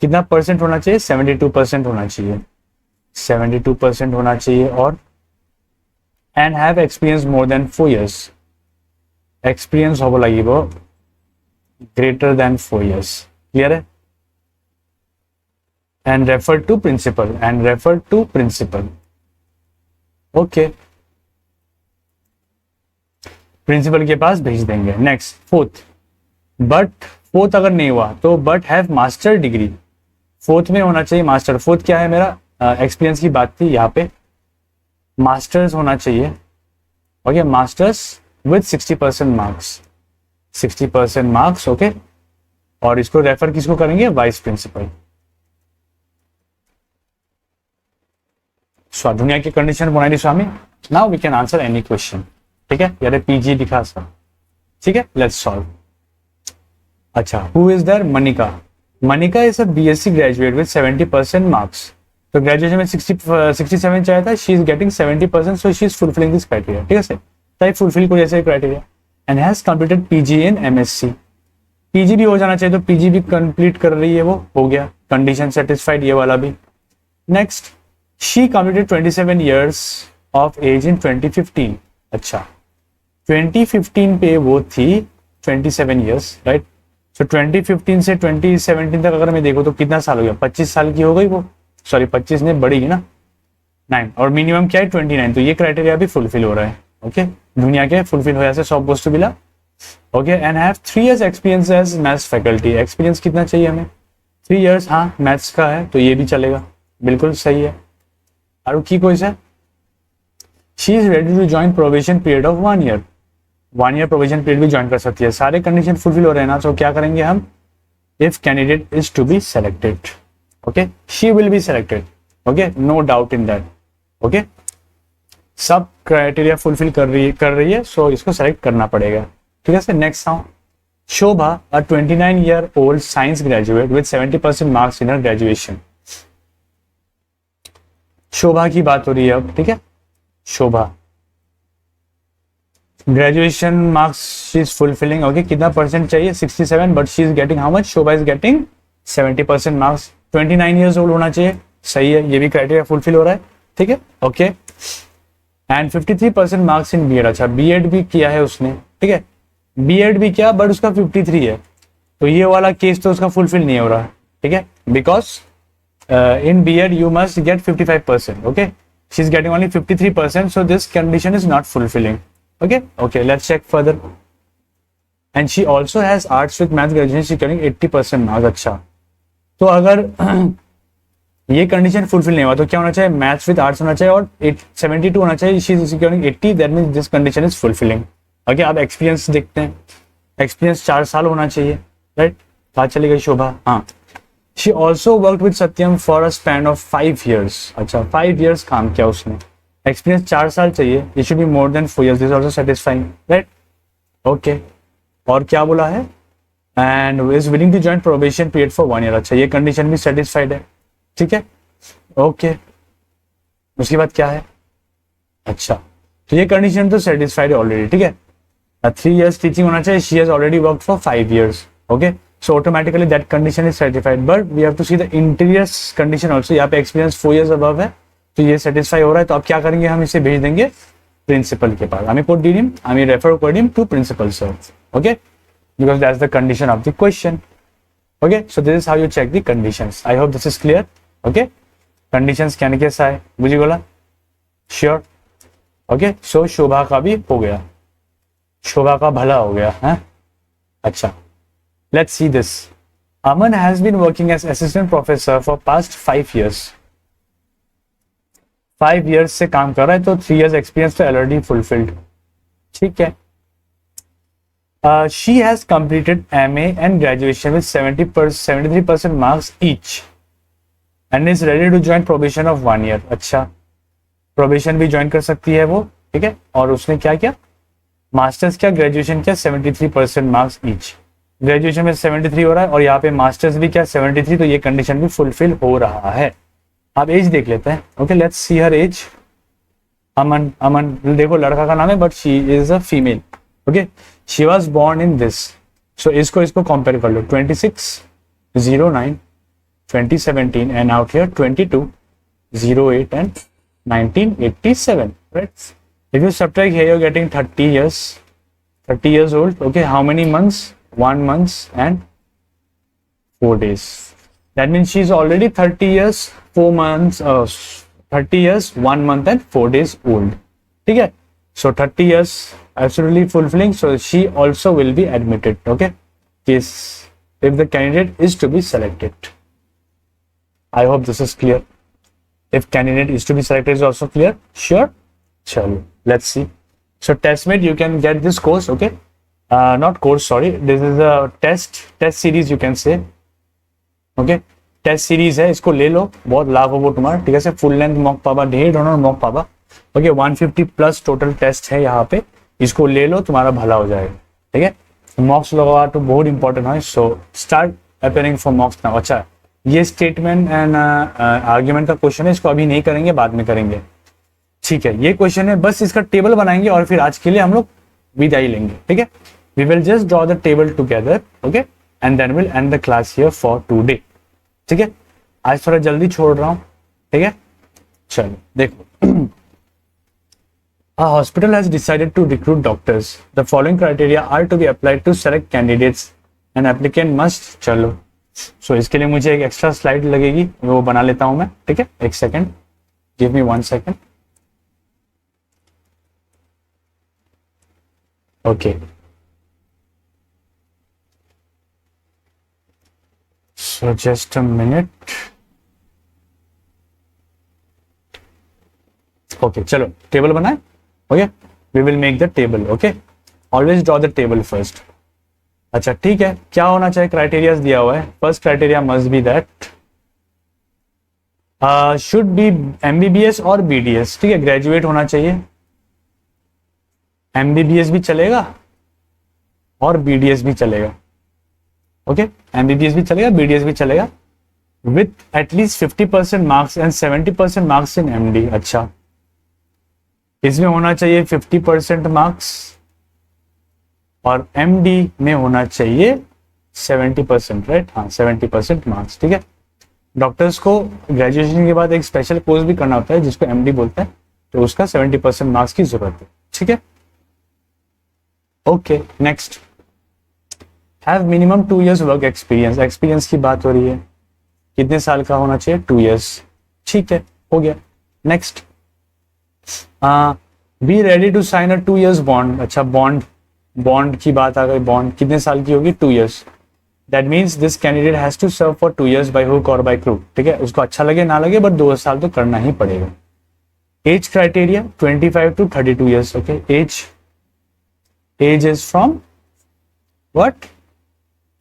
कितना परसेंट होना चाहिए, 72% होना चाहिए, 72% होना चाहिए, और and have experience more than 4 years, experience होगा लगी वो ग्रेटर देन 4 years, क्लियर है। And refer to principal, and refer to principal, okay, principal के पास भेज देंगे। नेक्स्ट फोर्थ, बट फोर्थ अगर नहीं हुआ तो but have master degree, fourth में होना चाहिए मास्टर। फोर्थ क्या है, मेरा एक्सपीरियंस की बात थी, यहाँ पे मास्टर्स होना चाहिए। Okay, masters with 60% marks, 60% marks, okay, और इसको रेफर किसको करेंगे, वाइस प्रिंसिपल। दुनिया की कंडीशन बनाई Swami, now we can answer any question, ठीक है, यार पीजी दिखा सर, ठीक है, लेट्स सॉल्व। अच्छा, who is there, Manika, Manika is a BSc graduate with 70% marks, तो ग्रेजुएशन में 67 चाहिए था, she is getting 70%, so she is fulfilling this criteria, ठीक है सर, टाइप फुलफिल को जैसे criteria, and has completed PG in MSc, PG भी हो जाना चाहिए, तो पीजी भी कंप्लीट कर रही है, वो हो गया, कंडीशन सेटिस्फाइड, ये वाला भी। Next, she completed 27 years of age in 2015, अच्छा 2015 पे वो थी 27 years, राइट, सो 2015 से 2017 तक अगर मैं देखो तो कितना साल हो गया, 25 साल की हो गई वो, सॉरी 25 ने बढ़ी ना 9, और मिनिमम क्या है 29, तो ये क्राइटेरिया भी फुलफिल हो रहा है। ओके, दुनिया के फुलफिल हो जाए सब वस्तु मिला। Okay, and have 3 years experience as maths faculty, experience कितना चाहिए हमें, 3 years, हाँ मैथ्स का है तो ये भी चलेगा, बिल्कुल सही है। और की कोई से, she is ready to join probation period of 1 year, 1 year probation period भी ज्वाइन कर सकती है, सारे कंडीशन फुलफिल हो रहे हैं ना, तो क्या करेंगे हम, if candidate is to be selected, okay, she will be selected, okay, no doubt in that, okay, सब क्राइटेरिया फुलफिल कर रही है, सो इसको सेलेक्ट करना पड़ेगा, ठीक है सर। नेक्स्ट आओ, Shobha, a 29-year-old science graduate with 70% marks in her graduation, Shobha की बात हो रही है अब, ठीक है, Shobha graduation marks she is fulfilling, okay, कितना परसेंट चाहिए, 67, but she is getting how much, Shobha is getting 70% marks, 29 years old होना चाहिए, सही है, ये भी क्राइटेरिया फुलफिल हो रहा है, ठीक है, okay, and 53% marks in BEd, अच्छा बीएड भी किया है उसने, ठीक है, बीएड भी किया बट उसका 53 है, तो ये वाला केस तो उसका फुलफिल नहीं हो रहा, ठीक है, because in B.Ed you must get 55%, okay, she's getting only 53%, so this condition is not fulfilling, okay, let's check further, and she also has arts with math graduation, she's getting 80% marks, अच्छा, तो अगर ये कंडीशन फुलफिल नहीं हुआ तो क्या होना चाहिए, मैथ्स विद आर्ट्स होना चाहिए और 72 होना चाहिए, she is getting 80, that means this condition is fulfilling, okay. अब एक्सपीरियंस देखते हैं, एक्सपीरियंस 4 साल होना चाहिए, राइट, कहाँ चली गई शोभा, हाँ, She also worked with Satyam for a span of 5 years. अच्छा 5 years काम किया उसने, एक्सपीरियंस 4 साल चाहिए, it should be more than 4 years, this is also satisfying, right? Okay, और क्या बोला है, and is willing to join probation period for 1 year, अच्छा ये कंडीशन भी सेटिस्फाइड है, ठीक है, ओके, उसके बाद क्या है, अच्छा तो ये कंडीशन तो सेटिस्फाइड है ऑलरेडी, ठीक है, 3 years टीचिंग होना चाहिए, she has already worked for 5 years, okay, so automatically that condition is certified, but we have to see the interior condition also, यहाँ पे experience 4 years above है, तो ये satisfy हो रहा है, तो अब क्या करेंगे, हम इसे भेज देंगे प्रिंसिपल के पास, हमें put him, हमें refer कर him to principal sir, okay, because that's the condition of the question, okay, so this is how you check the conditions, I hope this is clear, okay, conditions क्या कैसा है, बुझी बोला, sure, okay, so शोभा का भी हो गया, शोभा का भला हो गया है, अच्छा। Let's see this. Aman has been working as assistant professor for past 5 years. 5 years से काम कर रहा है, तो 3 years experience तो already fulfilled. ठीक है. She has completed MA and graduation with 73% marks each, and is ready to join probation of 1 year. अच्छा, probation भी join कर सकती है वो, ठीक है. और उसने क्या किया? मास्टर्स क्या, ग्रेजुएशन क्या, 73% मार्क्स ईच। ग्रेजुएशन में 73 हो रहा है और यहाँ पे मास्टर्स भी क्या 73, तो ये कंडीशन भी फुलफिल हो रहा है। आप एज देख लेते हैं। Okay, let's see her age. Aman, Aman देखो लड़का का नाम है but she is a female. Okay, she was born in this, so इसको कंपेयर कर लो, 2609 2017 and out here 2208 and 1987, right? If you subtract here, you're getting 30 years old. Okay, how many months? 1 month and 4 days. That means she's already 30 years, 4 months, 30 years, 1 month and 4 days old. ठीक है? So 30 years absolutely fulfilling. So she also will be admitted. Okay? Yes. If the candidate is to be selected. I hope this is clear. If candidate is to be selected is also clear. Sure. Chalo, let's see. So testmate, you can get this course. Okay, not course, sorry, this is a test series you can say. Okay, test series है, इसको ले लो, बहुत लाभ होगा तुम्हारा। ठीक है, फुल लेंथ मॉक पावा, ढेर होना मॉक पावा। ओके, 150 प्लस टोटल टेस्ट है यहाँ पे, इसको ले लो, तुम्हारा भला हो जाएगा। ठीक है, मॉक्स लगा तो बहुत इंपॉर्टेंट है, so start appearing for मॉक्स now. अच्छा, ये स्टेटमेंट एंड आर्ग्यूमेंट का क्वेश्चन है, इसको अभी नहीं करेंगे, बाद में करेंगे। ठीक है, ये क्वेश्चन है, बस इसका टेबल बनाएंगे और फिर आज के लिए हम लोग विदाई लेंगे। ठीक है, we will just draw the table together. Okay, and then will end the class here for today. ठीक है, आज थोड़ा जल्दी छोड़ रहा हूं। ठीक है, चलो देखो। A hospital has decided to recruit doctors. The following criteria are to be applied to select candidates. An applicant must, चलो, सो इसके लिए मुझे एक एक्स्ट्रा स्लाइड लगेगी, वो बना लेता हूं मैं। ठीक है, एक second, give me 1 second. Okay. So just a minute. Okay, चलो टेबल बनाए। Okay, we will make the table. Okay, always draw the table first. अच्छा ठीक है, क्या होना चाहिए, क्राइटेरिया दिया हुआ है। First criteria must be that should be MBBS और BDS। ठीक है, ग्रेजुएट होना चाहिए। MBBS भी चलेगा और BDS भी चलेगा। ओके, MBBS भी चलेगा, BDS भी चलेगा, with at least 50% marks and 70% marks in MD। अच्छा, इसमें होना चाहिए 50% मार्क्स और MD में होना चाहिए 70%, राइट? हाँ, 70% मार्क्स। ठीक है, डॉक्टर्स को ग्रेजुएशन के बाद एक स्पेशल कोर्स भी करना होता है जिसको MD बोलते हैं, तो उसका 70% मार्क्स की जरूरत है। ठीक है, okay, next, have minimum 2 years work experience. Experience की बात हो रही है, कितने साल का होना चाहिए? 2 years। ठीक है, हो गया। Next, be ready to sign a 2 years bond. अच्छा, बॉन्ड की बात आ गई। बॉन्ड कितने साल की होगी? 2 years। That means this candidate has to serve for 2 years by hook और बाय क्रूक। ठीक है, उसको अच्छा लगे ना लगे, बट 2 साल तो करना ही पड़ेगा। Age criteria 25 to 32 years। Okay, age is from what?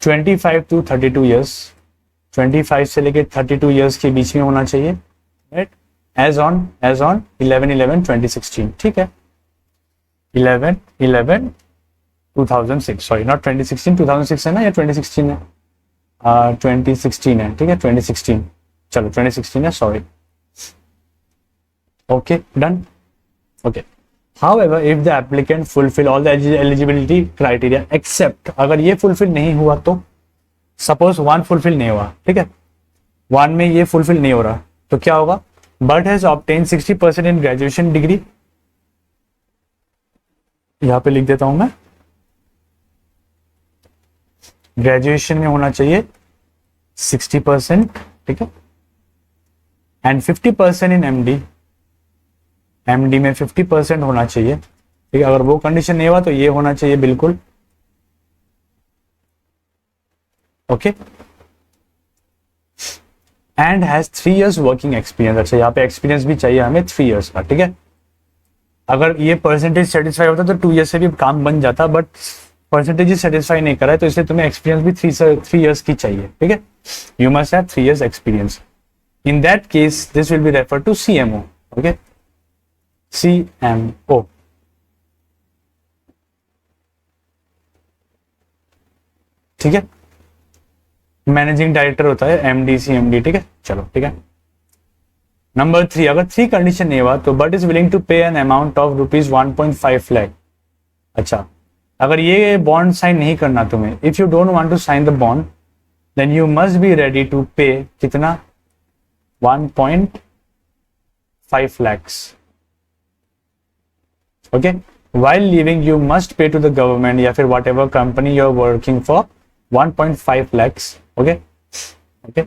25 to 32 years। 25 से लेके 32 years के बीच में होना चाहिए, राइट? As on 11/11/2016। ठीक है, 11/11/2006, सॉरी नॉट 2016, 2006 है ना, या 2016 है? 2016 है। ठीक है, 2016, चलो 2016 है, sorry. Okay, done. Okay, however if the applicant fulfill all the eligibility criteria except, अगर ये फुलफिल नहीं हुआ तो, सपोज 1 फुलफिल नहीं हुआ, ठीक है, 1 में ये फुलफिल नहीं हो रहा, तो क्या होगा? But has obtain 60% in graduation degree. यहां पे लिख देता हूं मैं, ग्रेजुएशन में होना चाहिए 60%। ठीक है, एंड 50% इन MD में 50% होना चाहिए। ठीक है, अगर वो कंडीशन नहीं हुआ तो ये होना चाहिए बिल्कुल। Okay, and has 3 years working experience. अच्छा, यहाँ पे एक्सपीरियंस भी चाहिए हमें 3 years का। ठीक है, अगर ये परसेंटेज सेटिस्फाई होता तो 2 years से भी काम बन जाता, बट परसेंटेज सेटिस्फाई नहीं करा है, तो इसलिए तुम्हें एक्सपीरियंस भी 3 years की चाहिए। ठीक है, you must have 3 years experience. In that case this will be refer to CMO। Okay, CMO। ठीक है, मैनेजिंग डायरेक्टर होता है एमडी, सीएमडी, ठीक है। चलो ठीक है। नंबर 3, अगर 3 कंडीशन नहीं हुआ तो but is willing to pay an amount of ₹1.5 lakh. अच्छा, अगर ये बॉन्ड साइन नहीं करना तुम्हें, if you don't want to sign the bond then you must be ready to pay कितना, 1.5 lakhs। Okay, while leaving you must pay to the government या फिर whatever company you are working for 1.5 lakhs। okay okay,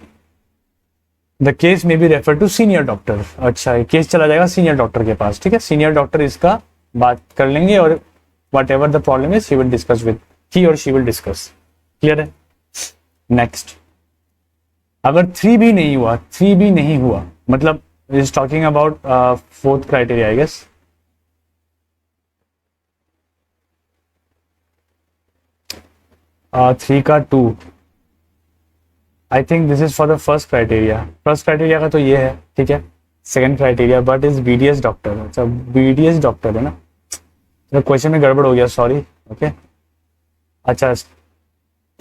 the case may be referred to senior doctor। अच्छा, केस चला जाएगा सीनियर डॉक्टर के पास, ठीक है। सीनियर डॉक्टर इसका बात कर लेंगे और whatever the problem is he will discuss with, he or she will discuss। Clear है। नेक्स्ट, अगर 3 भी नहीं हुआ, 3 भी नहीं हुआ मतलब is talking about 4th criteria I guess. Three का 2, I think this is for the first criteria. First criteria का तो ये है, ठीक है। Second criteria but is BDS doctor. अच्छा, बीडीएस डॉक्टर है ना, तो क्वेश्चन में गड़बड़ हो गया, सॉरी। ओके, अच्छा,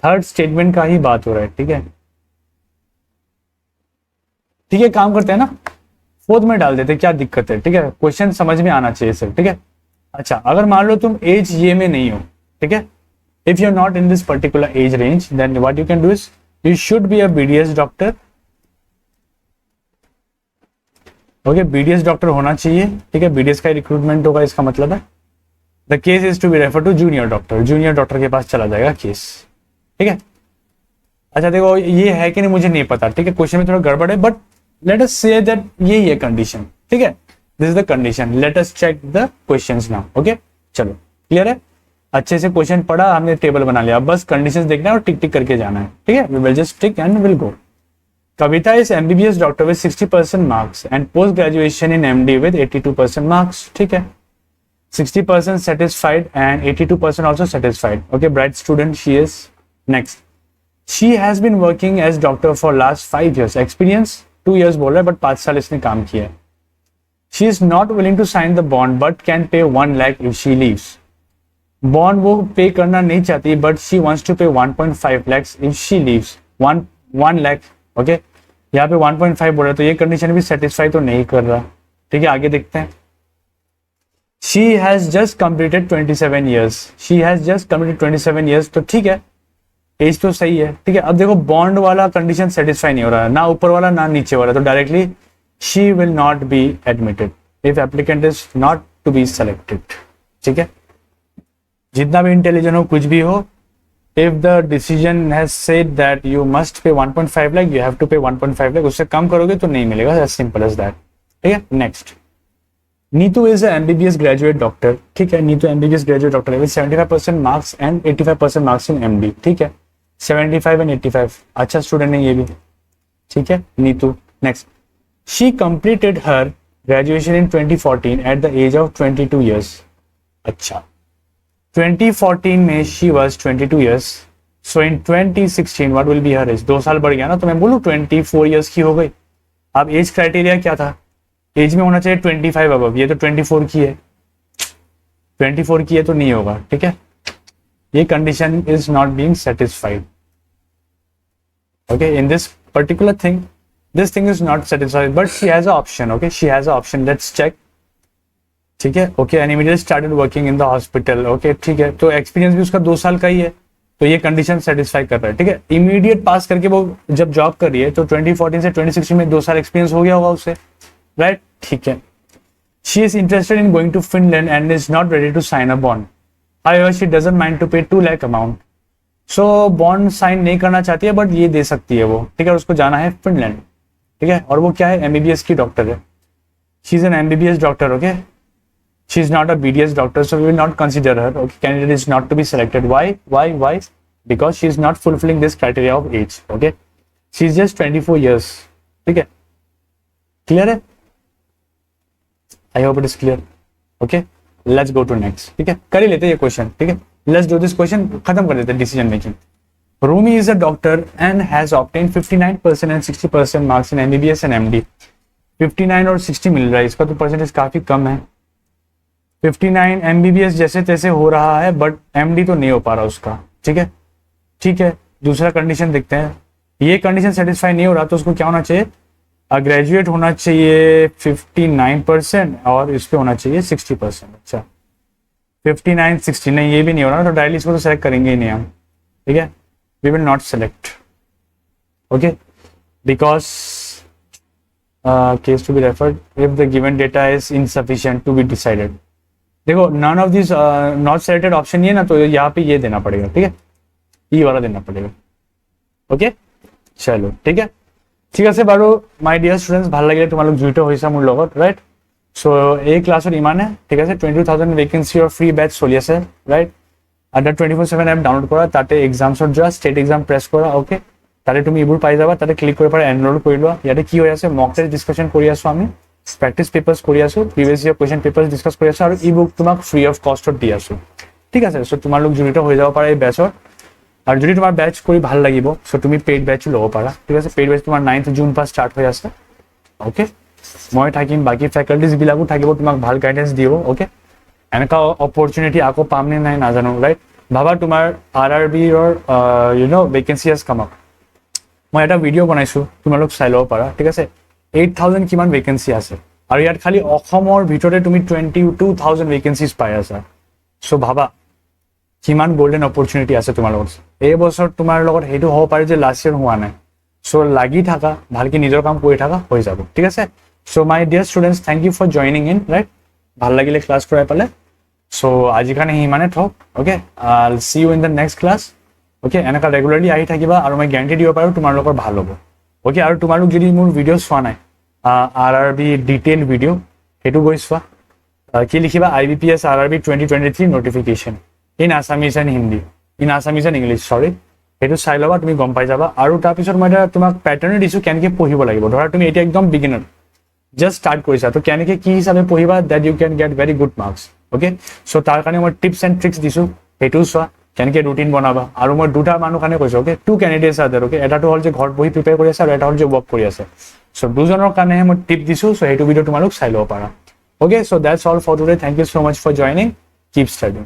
थर्ड स्टेटमेंट का ही बात हो रहा है, ठीक है। ठीक है, काम करते हैं ना, 4th में डाल देते, क्या दिक्कत है, ठीक है। क्वेश्चन समझ में आना चाहिए सर, ठीक है। अच्छा, अगर मान लो तुम एज ये में नहीं हो, ठीक है, if you're not in this particular age range then what you can do is you should be a BDS doctor। Okay, BDS doctor होना चाहिए, ठीक है। BDS का रिक्रूटमेंट होगा, इसका मतलब है the case is to be refer to junior doctor. Junior doctor के पास चला जाएगा केस, ठीक है। अच्छा देखो, ये है कि नहीं मुझे नहीं पता, ठीक है, क्वेश्चन में थोड़ा गड़बड़ है, but let us say that यही है कंडीशन, ठीक है। This is the condition, let us check the questions now. Okay, चलो क्लियर है। अच्छे से क्वेश्चन पढ़ा, हमने टेबल बना लिया, बस कंडीशंस देखना है और टिक टिक करके जाना है, ठीक है। We will just tick and will go. Kavita is MBBS doctor with 60% marks and post graduation in MD with 82% marks, ठीक है। 60% satisfied and 82% also satisfied। Okay, bright student she is। Next, she has been working as doctor for last 5 years। Experience 2 years बोल रहा है, but 5 साल इसने काम किया है। She is not willing to sign the bond but can pay 1 lakh if she leaves। Bond वो पे करना नहीं चाहती, बट शी वांट्स टू पे 1.5 lakhs if she leaves. 1 lakh, okay, यहाँ पे 1.5 बोल रहा है, तो ये कंडीशन भी सेटिस्फाई तो नहीं कर रहा, ठीक है। आगे देखते हैं। She has just completed 27 years. She has just completed 27 years, तो ठीक है, एज तो सही है, ठीक है। अब देखो, बॉन्ड वाला कंडीशन सेटिस्फाई नहीं हो रहा है, ना ऊपर वाला ना नीचे वाला, तो directly she will not be admitted if applicant is not to be selected, ठीक है। जितना भी इंटेलिजेंट हो, कुछ भी हो, if the decision has said that you must pay 1.5 lakh, you have to पे 1.5 लाख, उससे कम करोगे तो नहीं मिलेगा, एज सिंपल एज दैट, ठीक है। Next, Neetu is MBBS graduate doctor, ठीक है। नीतू एमबीबीएस ग्रेजुएट डॉक्टर है with 75% marks and 85% marks in MD, ठीक है। 75 एंड 85, अच्छा स्टूडेंट है ये भी, ठीक है। Neetu, next, she completed her graduation in 2014 at the age of 22 years. अच्छा, 2014 में she was 22 years, so in 2016 what will be her age? 2 साल बढ़ गया ना, तो मैं बोलूँ 24 years की हो गई। अब एज क्राइटेरिया क्या था, एज में होना चाहिए 25 अबव, ये तो 24 की है, 24 की है तो नहीं होगा, ठीक है। ये condition is not being satisfied, okay. In this particular thing, this thing is not satisfied, but she has a option, okay, she has a option, let's check, ठीक है। Okay, and immediately started working in the hospital, okay, ठीक है। तो एक्सपीरियंस भी उसका 2 साल का ही है, तो ये कंडीशन सेटिस्फाई कर रहा है, ठीक है। इमीडिएट पास करके वो जब जॉब कर रही है, तो 2014 से 2016 में 2 साल एक्सपीरियंस हो गया होगा उससे, राइट, ठीक है। She is interested in going to Finland and is not ready to sign a bond, however she doesn't mind to pay 2 lakh amount. So bond sign नहीं करना चाहती है, बट ये दे सकती है वो, ठीक है। उसको जाना है फिनलैंड, ठीक है। और वो क्या है, एमबीबीएस की डॉक्टर है, she is an MBBS doctor, okay. She is not a BDS doctor, so we will not consider her. Okay, candidate is not to be selected. Why? Because she is not fulfilling this criteria of age. Okay, she is just 24 years. ठीक है, clear है? I hope it is clear. Okay, let's go to next. ठीक है, कर ही लेते हैं ये क्वेश्चन, ठीक है। Let's do this question, खत्म कर देते हैं decision making. Rumi is a doctor and has obtained 59% and 60% marks in MBBS and MD. 59 और 60 मिल रहा है, इसका तो परसेंटेज काफी कम है। 59 MBBS जैसे तैसे हो रहा है, बट MD तो नहीं हो पा रहा उसका, ठीक है। ठीक है, दूसरा कंडीशन देखते हैं, ये कंडीशन सेटिस्फाई नहीं हो रहा तो उसको क्या होना चाहिए, ग्रेजुएट होना चाहिए 59% और इस पे होना चाहिए 60%। अच्छा 59 60 नहीं, ये भी नहीं हो रहा तो डायरेक्टली इसको तो सेलेक्ट करेंगे ही नहीं हम, ठीक है, we will not select, okay, because case to be referred if the given data is insufficient to be decided. देखो none of this not selected option ये ना, तो यहाँ पे ये देना पड़ेगा, ठीक है, ये वाला देना पड़ेगा, ओके चलो ठीक है, ঠিক আছে বাৰু মাই ডিয়াৰ ষ্টুডেণ্টছ, ভাল লাগিলে তোমালোক জড়িত হৈছা মোৰ লগত, ৰাইট। চ' এই ক্লাছত ইমানে, ঠিক আছে। 22,000 ভেকেঞ্চিৰ ফ্ৰী বেচ চলি আছে, ৰাইট। আডাৰ 24/7 এপ ডাউনলোড কৰা, তাতে এক্সামছত যোৱা, ষ্টেট এক্সাম প্ৰেছ কৰা, অ'কে, তাতে তুমি এইবোৰ পাই যাবা, তাতে ক্লিক কৰি পাৰা এনৰোল কৰি লোৱা। ইয়াতে কি হৈ আছে, মক টেষ্ট ডিছকাশ্যন কৰি আছোঁ আমি, প্ৰেক্টিছ পেপাৰ্ছ কৰি আছোঁ, previous year question papers discuss কৰি আছোঁ, আৰু ই বুক তোমাক ফ্ৰী অফ কষ্টত দি আছোঁ, ঠিক আছে। চ' তোমালোক জড়িত হৈ যাব পাৰা এই বেচত। আৰু যদি তোমাৰ বেচ কৰি ভাল লাগিব চ' তুমি পেইড বেচো ল'ব পাৰা, ঠিক আছে। পেইড বেচ তোমাৰ 9 জুন পৰা ষ্টাৰ্ট হৈ আছে, অ'কে। মই থাকিম, বাকী ফেকাল্টিজবিলাকো থাকিব, তোমাক ভাল গাইডেঞ্চ দিব, অ'কে। এনেকুৱা অপৰচুনিটি আকৌ পাম নে নাই নাজানো, ৰাইট। ভাবা তোমাৰ RRBৰ ভেকেঞ্চি has come up, মই এটা ভিডিঅ' বনাইছোঁ, তোমালোক চাই ল'ব পাৰা, ঠিক আছে। 8,000 কিমান ভেকেঞ্চি আছে, আৰু ইয়াত খালি অসমৰ ভিতৰতে তুমি 22,000 ভেকেঞ্চিজ পাই আছা। চ' ভাবা কিমান গোল্ডেন অপৰচুনিটি আছে তোমাৰ লগত। এই বছৰ তোমাৰ লগত সেইটো হ'ব পাৰে যে লাষ্ট ইয়েৰ হোৱা নাই। চ' লাগি থাকা, ভালকৈ নিজৰ কাম কৰি থাকা, হৈ যাব, ঠিক আছে। So' my dear students, thank you for joining in, right. ভাল লাগিলে ক্লাছ কৰাই পালে। চ' আজিৰ কাৰণে সিমানে থওক, অ'কে। আইল C U in the next class, okay. এনেকুৱা ৰেগুলাৰলি আহি থাকিবা, আৰু মই গেৰাণ্টি দিব পাৰোঁ তোমালোকৰ ভাল হ'ব, অ'কে। আৰু তোমালোক যদি মোৰ ভিডিঅ' চোৱা নাই, RRB ডিটেইল ভিডিঅ', সেইটো গৈ চোৱা। কি লিখিবা, IBPS RRB 2023 notification in Assamese and Hindi, in Assamese and English, চৰি, সেইটো চাই ল'বা, তুমি গম পাই যাবা। আৰু তাৰপিছত মই এতিয়া তোমাক পেটাৰ্ণ দিছোঁ কেনেকৈ পঢ়িব লাগিব। ধৰা তুমি এতিয়া একদম বিগিনাৰ, জাষ্ট ষ্টাৰ্ট কৰিছা, তো কেনেকৈ কি হিচাপে পঢ়িবা that you can get very good marks, okay. So' তাৰ কাৰণে মই টিপছ এণ্ড ট্ৰিক্স দিছোঁ, সেইটোও চোৱা, কেনেকৈ ৰুটিন বনাবা। আৰু মই দুটা মানুহ কাৰণে কৈছোঁ, অ'কে, 2 কেণ্ডিডেটছ আছে, অ'কে। এটাটো হ'ল যে ঘৰত বহি প্ৰিপেয়াৰ কৰি আছে, আৰু এটা হ'ল যে ৱৰ্ক কৰি আছে। চ' দুজনৰ কাৰণেহে মই টিপ দিছোঁ, চ' সেইটো ভিডিঅ' তোমালোক চাই ল'ব পাৰা, okay. So' that's all for today, thank you so' much for joining, keep studying.